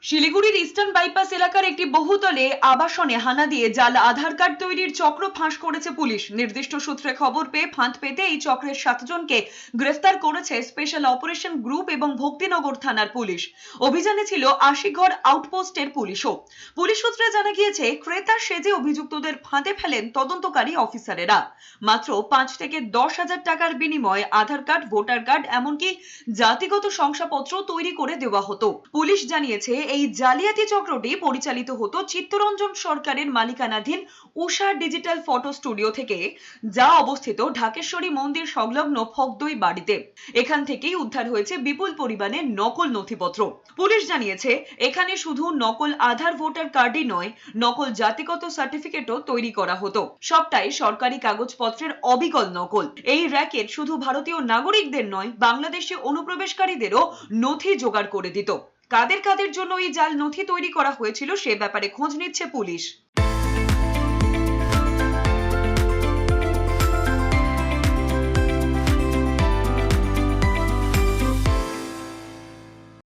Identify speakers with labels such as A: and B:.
A: শিলিগুড়ির eastern bypass এলাকার একটি বহুতলে আবাসনে হানা দিয়ে জাল আধার কার্ড তৈরির চক্র ফাঁস করেছে পুলিশ। নির্দিষ্ট সূত্রে খবর পেয়ে ফাঁদ পেতে এই চক্রের 7 জনকে গ্রেফতার করেছে স্পেশাল অপারেশন গ্রুপ এবং ভক্তিনগর থানার পুলিশ। অভিযানে ছিল আশিঘর আউটপোস্টের পুলিশও। পুলিশ সূত্রে জানা গিয়েছে, ক্রেতা সেজে অভিযুক্তদের ফাঁদে ফেলেন তদন্তকারী অফিসারেরা। মাত্র 5 থেকে 10,000 টাকার বিনিময়ে আধার কার্ড, ভোটার কার্ড, এমনকি জাতিগত শংসাপত্র তৈরি করে দেওয়া হতো। পুলিশ জানিয়েছে, এই জালিয়াতি চক্রটি পরিচালিত হতো চিত্তরঞ্জন সরকারের মালিকানাধীন উষা ডিজিটাল ফটো স্টুডিও থেকে, যা অবস্থিত ঢাকেশ্বরী মন্দির সংলগ্ন ফগদই বাড়িতে। এখান থেকেই উদ্ধার হয়েছে বিপুল পরিমাণে নকল নথিপত্র। পুলিশ জানিয়েছে, এখানে শুধু নকল আধার, ভোটার কার্ডই নয়, নকল জাতিগত সার্টিফিকেটও তৈরি করা হতো। সবটাই সরকারি কাগজপত্রের অবিকল নকল। এই র‍্যাকেট শুধু ভারতীয় নাগরিকদের নয়, বাংলাদেশে অনুপ্রবেশকারীদেরও নথি জোগাড় করে দিত। কাদের কাদের জন্য এই জাল নথি তৈরি করা হয়েছিল সে ব্যাপারে খোঁজ নিচ্ছে পুলিশ।